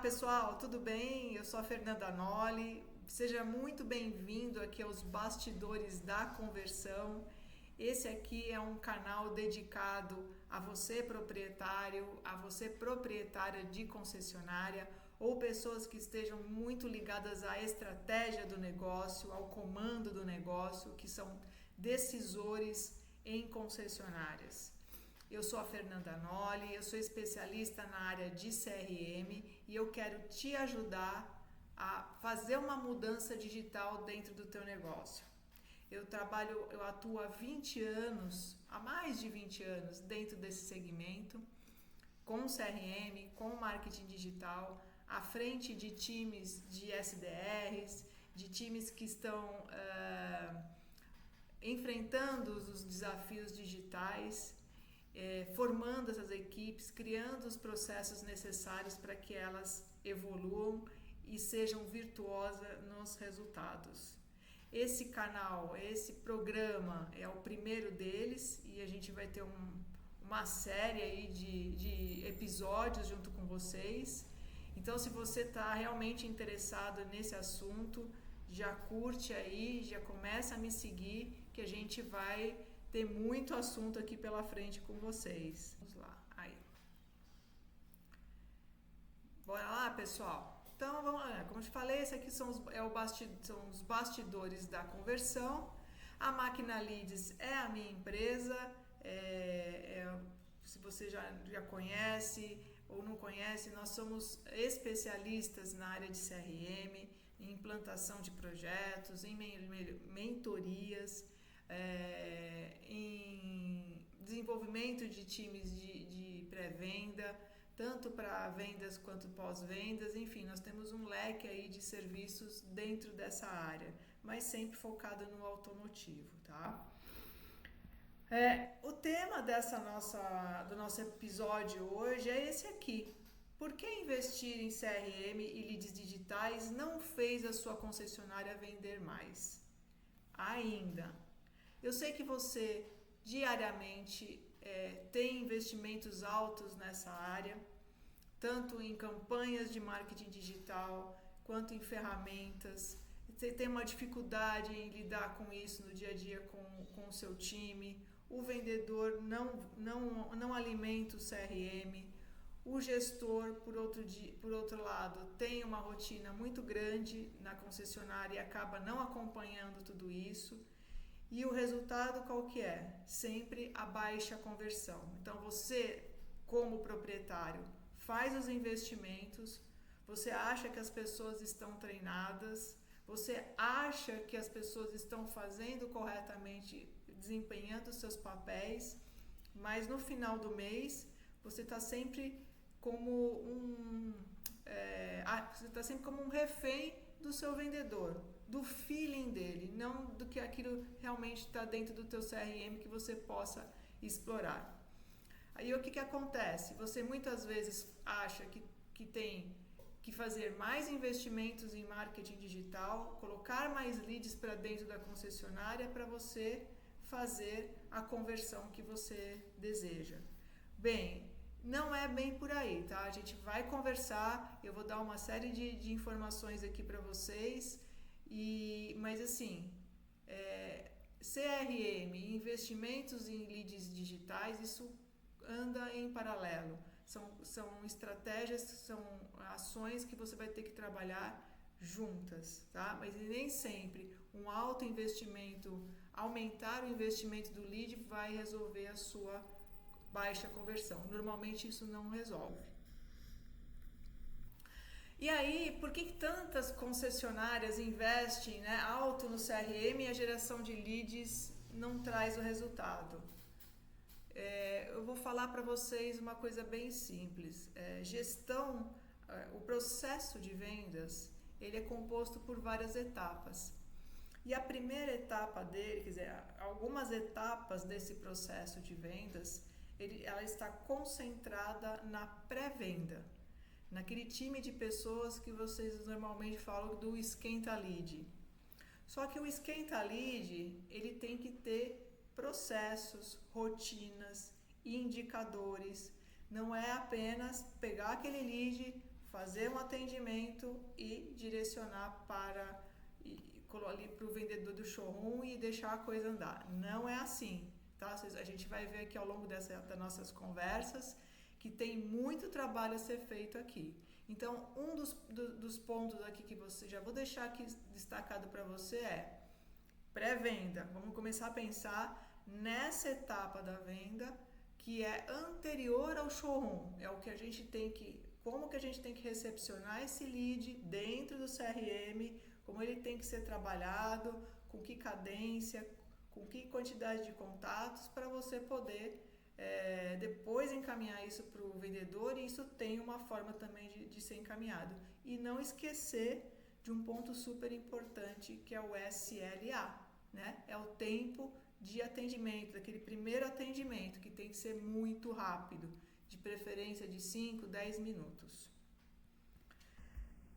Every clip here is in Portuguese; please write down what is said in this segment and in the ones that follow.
pessoal, tudo bem? Eu sou a Fernanda Nolli. Seja muito bem-vindo aqui aos Bastidores da Conversão. Esse aqui é um canal dedicado a você proprietário, a você proprietária de concessionária ou pessoas que estejam muito ligadas à estratégia do negócio, ao comando do negócio, que são decisores em concessionárias. Eu sou a Fernanda Nolli, eu sou especialista na área de CRM e eu quero te ajudar a fazer uma mudança digital dentro do teu negócio. Eu atuo há mais de 20 anos dentro desse segmento, com CRM, com marketing digital, à frente de times de SDRs, de times que estão enfrentando os desafios digitais, formando essas equipes, criando os processos necessários para que elas evoluam e sejam virtuosas nos resultados. Esse canal, esse programa é o primeiro deles e a gente vai ter uma série aí de episódios junto com vocês. Então, se você está realmente interessado nesse assunto, já curte aí, já começa a me seguir, que a gente vai ter muito assunto aqui pela frente com vocês. Vamos lá, aí. Bora lá, pessoal? Então, vamos lá. Como eu te falei, esse aqui são os bastidores da conversão. A Máquina Leads é a minha empresa. Se você já conhece ou não conhece, nós somos especialistas na área de CRM, em implantação de projetos, em mentorias, em desenvolvimento de times de pré-venda, tanto para vendas quanto pós-vendas. Enfim, nós temos um leque aí de serviços dentro dessa área, mas sempre focado no automotivo, tá? O tema do nosso episódio hoje é esse aqui. Por que investir em CRM e leads digitais não fez a sua concessionária vender mais? Ainda. Eu sei que você diariamente tem investimentos altos nessa área, tanto em campanhas de marketing digital, quanto em ferramentas. Você tem uma dificuldade em lidar com isso no dia a dia com o seu time. O vendedor não alimenta o CRM. O gestor, por outro lado, tem uma rotina muito grande na concessionária e acaba não acompanhando tudo isso. E o resultado qual que é? Sempre a baixa conversão. Então você, como proprietário, faz os investimentos, você acha que as pessoas estão treinadas, você acha que as pessoas estão fazendo corretamente, desempenhando os seus papéis, mas no final do mês você está sempre como um refém do seu vendedor, do feeling dele, não do que aquilo realmente está dentro do teu CRM que você possa explorar. Aí o que acontece? Você muitas vezes acha que tem que fazer mais investimentos em marketing digital, colocar mais leads para dentro da concessionária para você fazer a conversão que você deseja. Bem, não é bem por aí, tá? A gente vai conversar, eu vou dar uma série de informações aqui para vocês, mas assim, CRM, investimentos em leads digitais, isso anda em paralelo. São estratégias, são ações que você vai ter que trabalhar juntas, tá? Mas nem sempre um alto investimento, aumentar o investimento do lead vai resolver a sua baixa conversão. Normalmente isso não resolve. E aí, por que tantas concessionárias investem alto no CRM e a geração de leads não traz o resultado? Eu vou falar para vocês uma coisa bem simples. O processo de vendas, ele é composto por várias etapas. E a primeira etapa dele, quer dizer, algumas etapas desse processo de vendas, ela está concentrada na pré-venda, naquele time de pessoas que vocês normalmente falam do esquenta lead. Só que o esquenta lead, ele tem que ter processos, rotinas, indicadores. Não é apenas pegar aquele lead, fazer um atendimento e direcionar ali para o vendedor do showroom e deixar a coisa andar. Não é assim, tá? A gente vai ver aqui ao longo das nossas conversas que tem muito trabalho a ser feito aqui. Então, um dos pontos aqui que já vou deixar aqui destacado para você é pré-venda. Vamos começar a pensar nessa etapa da venda que é anterior ao showroom. É o que a gente tem que, como que a gente tem que recepcionar esse lead dentro do CRM, como ele tem que ser trabalhado, com que cadência, com que quantidade de contatos, para você poder depois encaminhar isso para o vendedor, e isso tem uma forma também de ser encaminhado. E não esquecer de um ponto super importante, que é o SLA, né? É o tempo de atendimento, daquele primeiro atendimento, que tem que ser muito rápido, de preferência de 5, 10 minutos.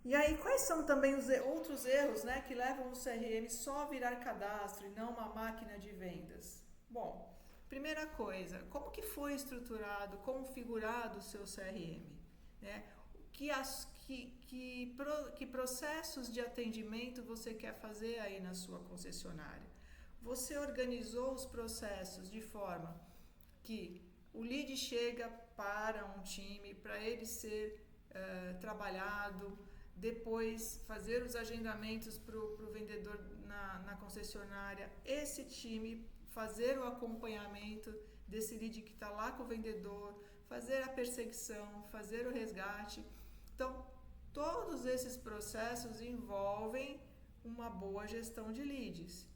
E aí, quais são também os outros erros, né, que levam o CRM só a virar cadastro e não uma máquina de vendas? Bom, primeira coisa, como que foi estruturado, configurado o seu CRM? Né? Que processos de atendimento você quer fazer aí na sua concessionária? Você organizou os processos de forma que o lead chega para um time, para ele ser trabalhado, depois fazer os agendamentos para o vendedor na concessionária, esse time fazer o acompanhamento desse lead que está lá com o vendedor, fazer a perseguição, fazer o resgate. Então, todos esses processos envolvem uma boa gestão de leads.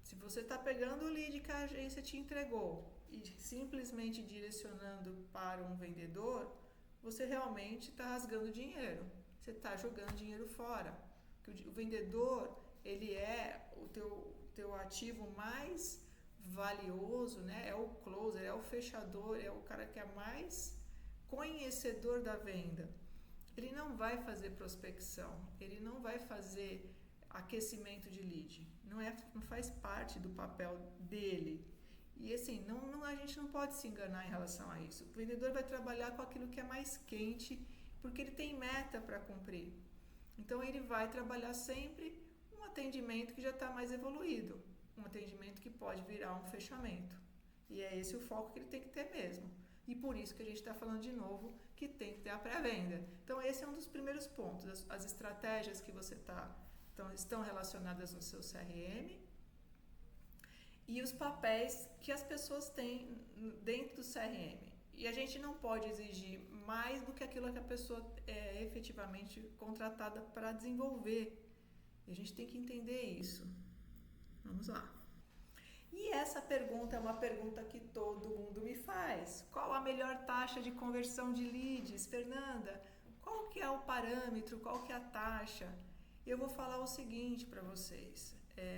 Se você está pegando o lead que a agência te entregou e simplesmente direcionando para um vendedor, você realmente está rasgando dinheiro. Você está jogando dinheiro fora. Porque o vendedor, ele é o teu ativo mais valioso, né? É o closer, é o fechador, é o cara que é mais conhecedor da venda. Ele não vai fazer prospecção, ele não vai fazer aquecimento de lead. Não faz parte do papel dele. E assim, a gente não pode se enganar em relação a isso. O vendedor vai trabalhar com aquilo que é mais quente, porque ele tem meta para cumprir. Então ele vai trabalhar sempre um atendimento que já está mais evoluído, um atendimento que pode virar um fechamento. E é esse o foco que ele tem que ter mesmo. E por isso que a gente está falando de novo que tem que ter a pré-venda. Então esse é um dos primeiros pontos, as estratégias que você estão relacionadas no seu CRM e os papéis que as pessoas têm dentro do CRM. E a gente não pode exigir mais do que aquilo que a pessoa é efetivamente contratada para desenvolver. E a gente tem que entender isso. Vamos lá. E essa pergunta é uma pergunta que todo mundo me faz. Qual a melhor taxa de conversão de leads, Fernanda? Qual que é o parâmetro? Qual que é a taxa? Eu vou falar o seguinte para vocês.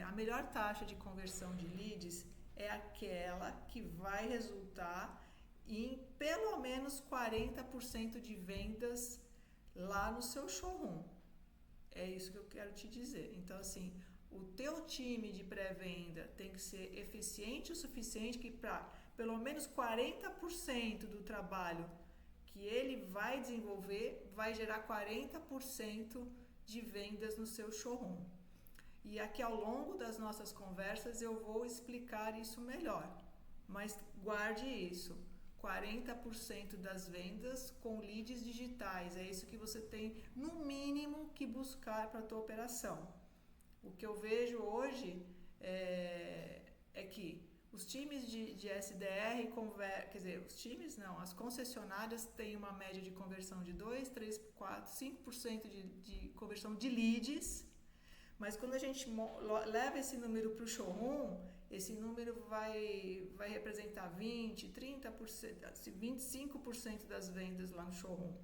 A melhor taxa de conversão de leads é aquela que vai resultar em pelo menos 40% de vendas lá no seu showroom. É isso que eu quero te dizer. Então, assim, o teu time de pré-venda tem que ser eficiente o suficiente que para pelo menos 40% do trabalho que ele vai desenvolver vai gerar 40% de vendas no seu showroom. E aqui ao longo das nossas conversas eu vou explicar isso melhor. Mas guarde isso. 40% das vendas com leads digitais. É isso que você tem, no mínimo, que buscar para a tua operação. O que eu vejo hoje é que os times de SDR, os times não, as concessionárias têm uma média de conversão de 2, 3, 4, 5% de conversão de leads, mas quando a gente leva esse número para o showroom, esse número vai representar 20, 30%, 25% das vendas lá no showroom.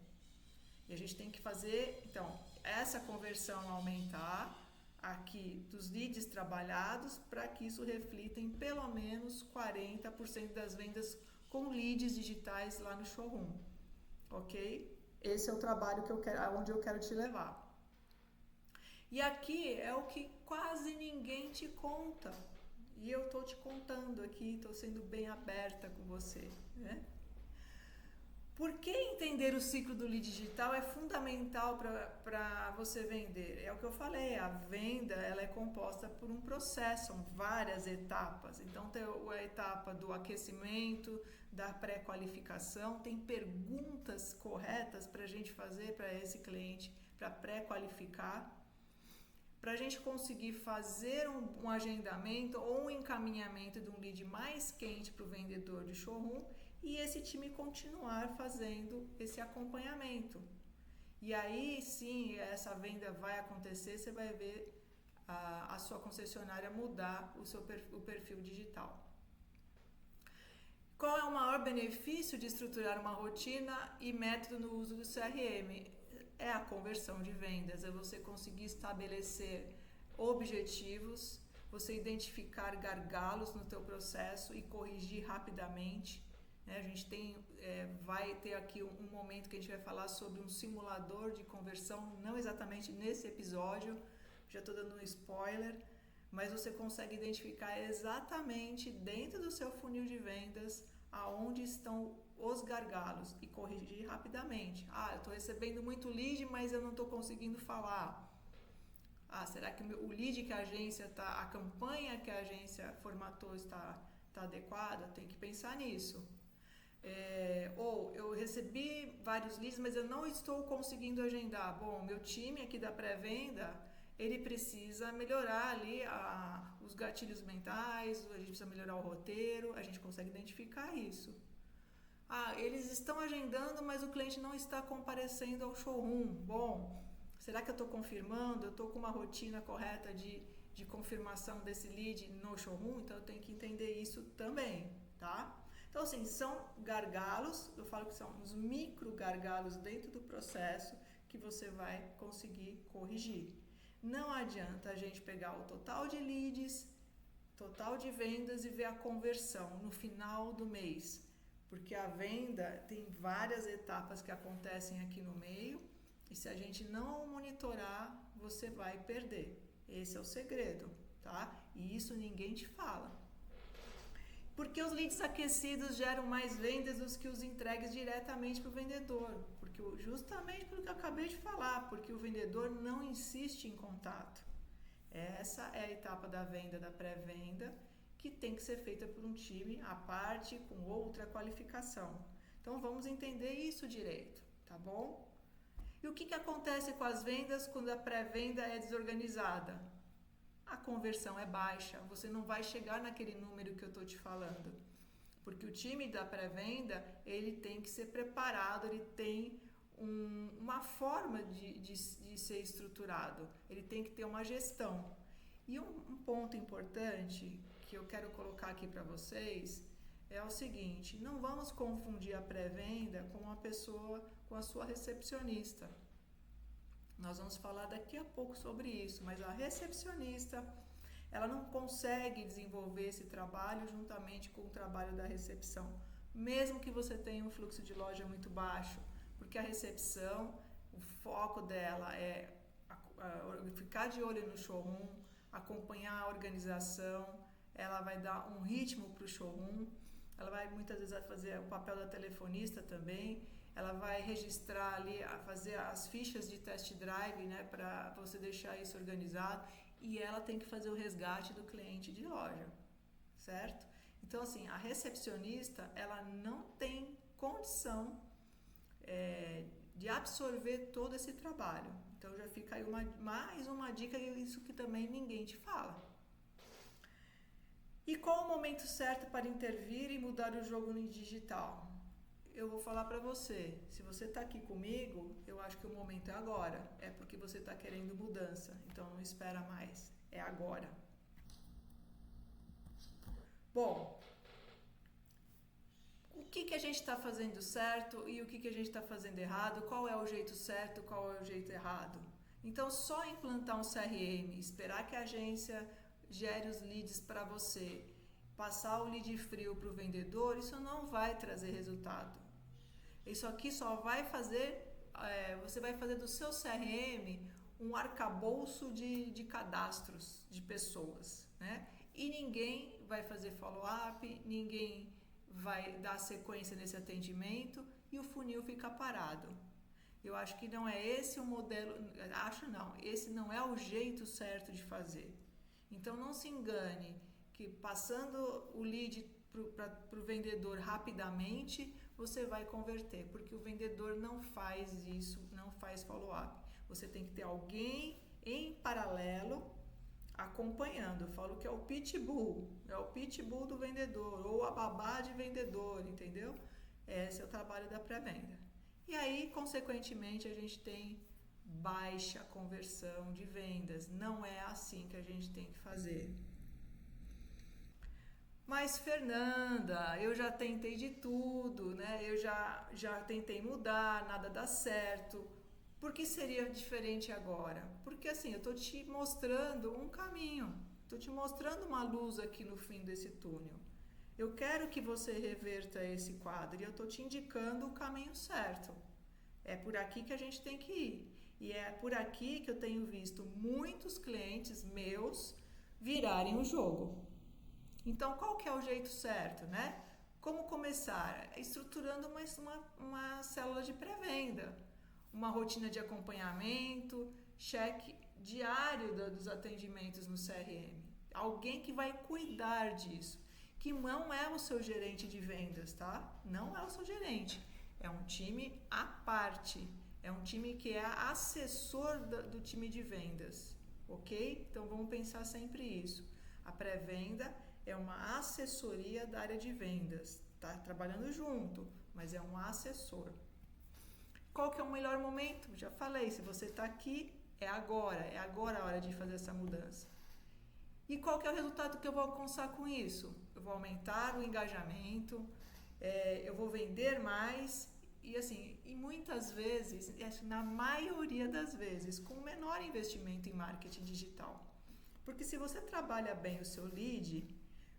E a gente tem que fazer, então, essa conversão aumentar aqui dos leads trabalhados para que isso reflita em pelo menos 40% das vendas com leads digitais lá no showroom. Ok? Esse é o trabalho onde eu quero te levar. E aqui é o que quase ninguém te conta. E eu estou te contando aqui, estou sendo bem aberta com você, né? Por que entender o ciclo do lead digital é fundamental para você vender? É o que eu falei, a venda ela é composta por um processo, são várias etapas. Então tem a etapa do aquecimento, da pré-qualificação, tem perguntas corretas para a gente fazer para esse cliente, para pré-qualificar, para a gente conseguir fazer um agendamento ou um encaminhamento de um lead mais quente para o vendedor de showroom e esse time continuar fazendo esse acompanhamento. E aí sim, essa venda vai acontecer, você vai ver a sua concessionária mudar o perfil digital. Qual é o maior benefício de estruturar uma rotina e método no uso do CRM? É a conversão de vendas, é você conseguir estabelecer objetivos, você identificar gargalos no teu processo e corrigir rapidamente. A gente vai ter aqui um momento que a gente vai falar sobre um simulador de conversão, não exatamente nesse episódio, já estou dando um spoiler, mas você consegue identificar exatamente dentro do seu funil de vendas aonde estão os gargalos e corrigir rapidamente. Eu estou recebendo muito lead, mas eu não estou conseguindo falar. Será que o lead que a agência está, a campanha que a agência formatou está adequada? Tem que pensar nisso. Ou eu recebi vários leads, mas eu não estou conseguindo agendar. Bom, meu time aqui da pré-venda, ele precisa melhorar ali os gatilhos mentais, a gente precisa melhorar o roteiro, a gente consegue identificar isso. Eles estão agendando, mas o cliente não está comparecendo ao showroom. Bom, será que eu estou confirmando? Eu estou com uma rotina correta de confirmação desse lead no showroom? Então eu tenho que entender isso também, tá? Então, assim, são gargalos, eu falo que são os micro gargalos dentro do processo que você vai conseguir corrigir. Não adianta a gente pegar o total de leads, total de vendas e ver a conversão no final do mês, porque a venda tem várias etapas que acontecem aqui no meio e se a gente não monitorar, você vai perder. Esse é o segredo, tá? E isso ninguém te fala. Porque os leads aquecidos geram mais vendas do que os entregues diretamente para o vendedor. Justamente pelo que eu acabei de falar, porque o vendedor não insiste em contato. Essa é a etapa da venda, da pré-venda, que tem que ser feita por um time à parte, com outra qualificação. Então vamos entender isso direito, tá bom? E o que acontece com as vendas quando a pré-venda é desorganizada? A conversão é baixa, você não vai chegar naquele número que eu estou te falando. Porque o time da pré-venda, ele tem que ser preparado, ele tem uma forma de ser estruturado, ele tem que ter uma gestão. E um ponto importante que eu quero colocar aqui para vocês é o seguinte, não vamos confundir a pré-venda com com a sua recepcionista. Nós vamos falar daqui a pouco sobre isso, mas a recepcionista, ela não consegue desenvolver esse trabalho juntamente com o trabalho da recepção, mesmo que você tenha um fluxo de loja muito baixo, porque a recepção, o foco dela é ficar de olho no showroom, acompanhar a organização, ela vai dar um ritmo para o showroom, ela vai muitas vezes fazer o papel da telefonista também, ela vai registrar ali, fazer as fichas de test drive, né, para você deixar isso organizado, e ela tem que fazer o resgate do cliente de loja, certo? Então, assim, a recepcionista, ela não tem condição de absorver todo esse trabalho. Então, já fica aí mais uma dica, e isso que também ninguém te fala. E qual o momento certo para intervir e mudar o jogo no digital? Eu vou falar para você, se você está aqui comigo, eu acho que o momento é agora, é porque você está querendo mudança, então não espera mais, é agora. Bom, o que a gente está fazendo certo e o que a gente está fazendo errado, qual é o jeito certo, qual é o jeito errado? Então, só implantar um CRM, esperar que a agência gere os leads para você, passar o lead frio para o vendedor, isso não vai trazer resultado. Isso aqui só vai fazer, você vai fazer do seu CRM um arcabouço de cadastros de pessoas, né? E ninguém vai fazer follow-up, ninguém vai dar sequência nesse atendimento e o funil fica parado. Eu acho que não é esse o modelo, esse não é o jeito certo de fazer. Então não se engane que passando o lead para o vendedor rapidamente, você vai converter, porque o vendedor não faz isso, não faz follow-up. Você tem que ter alguém em paralelo acompanhando. Eu falo que é o pitbull do vendedor, ou a babá de vendedor, entendeu? Esse é o trabalho da pré-venda. E aí, consequentemente, a gente tem baixa conversão de vendas. Não é assim que a gente tem que fazer. Mas, Fernanda, eu já tentei de tudo, né? Eu já tentei mudar, nada dá certo. Por que seria diferente agora? Porque assim, eu estou te mostrando um caminho, estou te mostrando uma luz aqui no fim desse túnel. Eu quero que você reverta esse quadro e eu estou te indicando o caminho certo. É por aqui que a gente tem que ir. E é por aqui que eu tenho visto muitos clientes meus virarem o jogo. Então, qual que é o jeito certo, né? Como começar? Estruturando uma célula de pré-venda, uma rotina de acompanhamento, cheque diário dos atendimentos no CRM. Alguém que vai cuidar disso, que não é o seu gerente de vendas, tá? Não é o seu gerente, é um time à parte, é um time que é assessor do time de vendas, ok? Então vamos pensar sempre isso. A pré-venda é uma assessoria da área de vendas, tá trabalhando junto, mas é um assessor. Qual que é o melhor momento? Já falei, se você está aqui, é agora a hora de fazer essa mudança. E qual que é o resultado que eu vou alcançar com isso? Eu vou aumentar o engajamento, eu vou vender mais e assim, e muitas vezes, na maioria das vezes, com menor investimento em marketing digital. Porque se você trabalha bem o seu lead,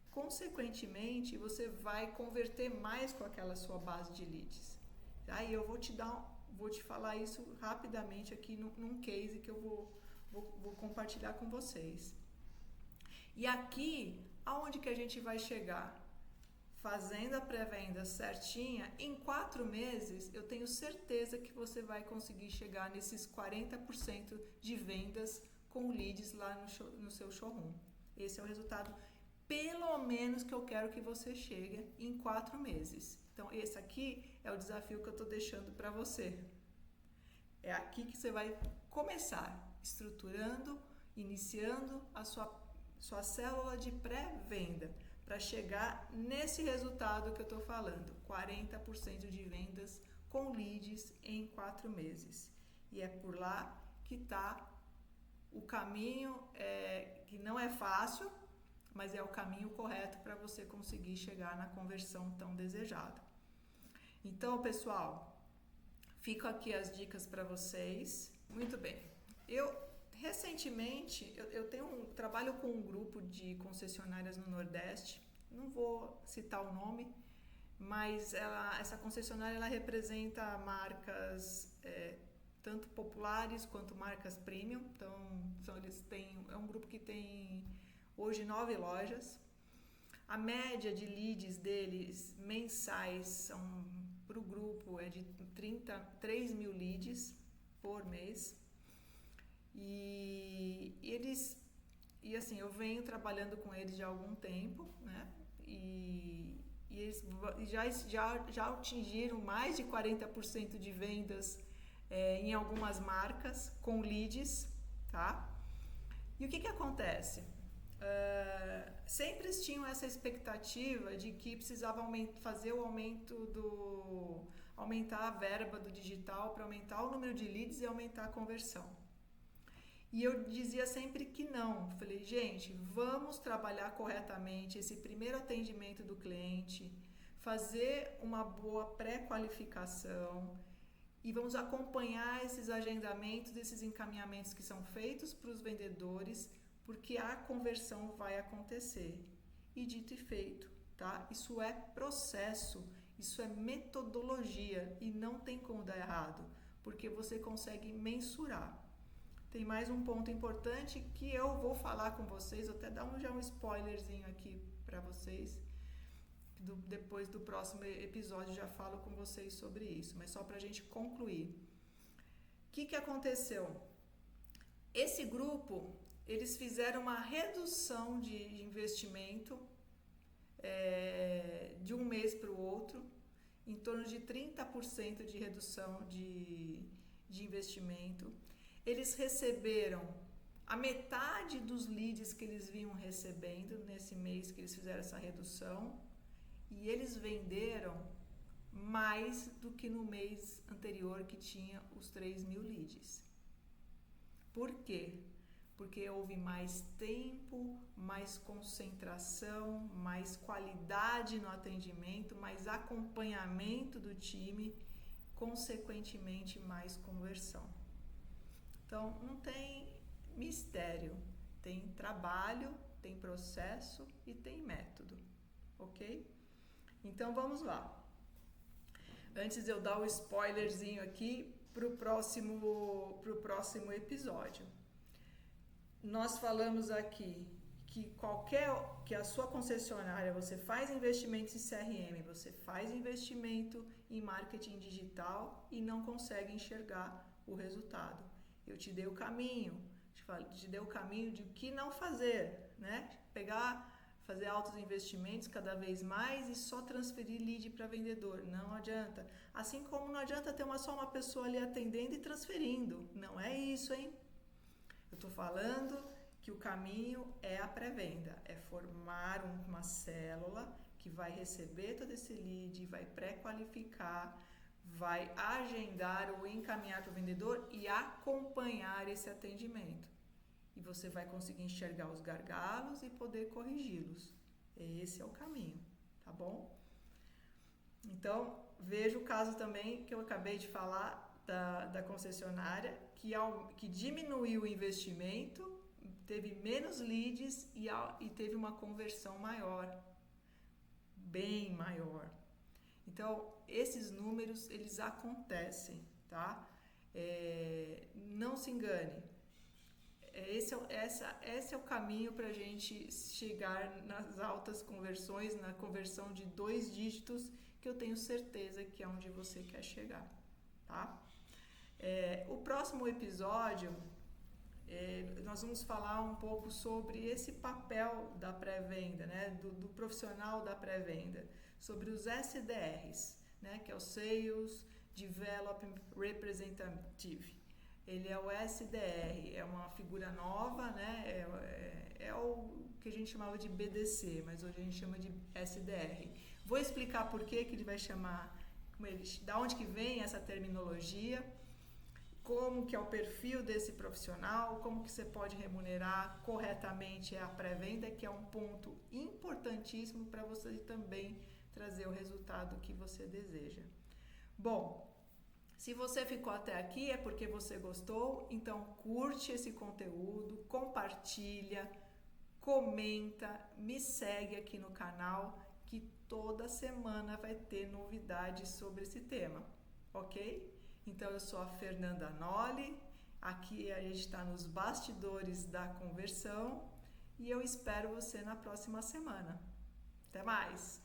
consequentemente, você vai converter mais com aquela sua base de leads. Aí eu vou te falar isso rapidamente aqui num case que eu vou compartilhar com vocês. E aqui, aonde que a gente vai chegar? Fazendo a pré-venda certinha, em 4 meses, eu tenho certeza que você vai conseguir chegar nesses 40% de vendas com leads lá no seu showroom. Esse é o resultado, pelo menos, que eu quero que você chegue em 4 meses. Então, esse aqui é o desafio que eu estou deixando para você. É aqui que você vai começar, estruturando, iniciando a sua célula de pré-venda, para chegar nesse resultado que eu estou falando, 40% de vendas com leads em 4 meses. E é por lá que está o caminho, que não é fácil, mas é o caminho correto para você conseguir chegar na conversão tão desejada. Então, pessoal, fico aqui as dicas para vocês. Muito bem. Recentemente, eu trabalho com um grupo de concessionárias no Nordeste, não vou citar o nome, mas essa concessionária ela representa marcas tanto populares quanto marcas premium. Então, é um grupo que tem hoje 9 lojas. A média de leads deles mensais para o grupo é de 3 mil leads por mês. E assim, eu venho trabalhando com eles já há algum tempo, né? E eles já atingiram mais de 40% de vendas em algumas marcas com leads, tá? E o que acontece? Sempre tinham essa expectativa de que precisava fazer o aumentar a verba do digital para aumentar o número de leads e aumentar a conversão. E eu dizia sempre que não. Falei, gente, vamos trabalhar corretamente esse primeiro atendimento do cliente, fazer uma boa pré-qualificação e vamos acompanhar esses agendamentos, esses encaminhamentos que são feitos para os vendedores, porque a conversão vai acontecer. E dito e feito, tá? Isso é processo, isso é metodologia e não tem como dar errado, porque você consegue mensurar. Tem mais um ponto importante que eu vou falar com vocês, vou até dar já um spoilerzinho aqui para vocês. depois do próximo episódio já falo com vocês sobre isso, mas só para a gente concluir. O que aconteceu? Esse grupo, eles fizeram uma redução de investimento de um mês para o outro, em torno de 30% de redução de investimento. Eles receberam a metade dos leads que eles vinham recebendo nesse mês que eles fizeram essa redução, e eles venderam mais do que no mês anterior, que tinha os 3.000 leads. Por quê? Porque houve mais tempo, mais concentração, mais qualidade no atendimento, mais acompanhamento do time, consequentemente mais conversão. Então, não tem mistério, tem trabalho, tem processo e tem método, ok? Então, vamos lá. Antes de eu dar o spoilerzinho aqui para o próximo episódio. Nós falamos aqui que a sua concessionária, você faz investimentos em CRM, você faz investimento em marketing digital e não consegue enxergar o resultado. Eu te dei o caminho, te dei o caminho de o que não fazer, né? Fazer altos investimentos cada vez mais e só transferir lead para vendedor. Não adianta. Assim como não adianta ter só uma pessoa ali atendendo e transferindo. Não é isso, hein? Eu estou falando que o caminho é a pré-venda, é formar uma célula que vai receber todo esse lead, vai pré-qualificar, vai agendar ou encaminhar para o vendedor e acompanhar esse atendimento. E você vai conseguir enxergar os gargalos e poder corrigi-los. Esse é o caminho, tá bom? Então, veja o caso também que eu acabei de falar da concessionária, que diminuiu o investimento, teve menos leads e teve uma conversão maior, bem maior. Então, esses números, eles acontecem, tá? Não se engane. Esse é o caminho para a gente chegar nas altas conversões, na conversão de 2 dígitos, que eu tenho certeza que é onde você quer chegar, tá? O próximo episódio, nós vamos falar um pouco sobre esse papel da pré-venda, né? Do profissional da pré-venda, sobre os SDRs, né? Que é o Sales Development Representative. Ele é o SDR, é uma figura nova, né? É o que a gente chamava de BDC, mas hoje a gente chama de SDR. Vou explicar por que ele vai chamar, da onde que vem essa terminologia, como que é o perfil desse profissional, como que você pode remunerar corretamente a pré-venda, que é um ponto importantíssimo para você também trazer o resultado que você deseja. Bom, se você ficou até aqui é porque você gostou, então curte esse conteúdo, compartilha, comenta, me segue aqui no canal, que toda semana vai ter novidades sobre esse tema, ok? Então eu sou a Fernanda Nolli, aqui a gente está nos bastidores da conversão e eu espero você na próxima semana. Até mais!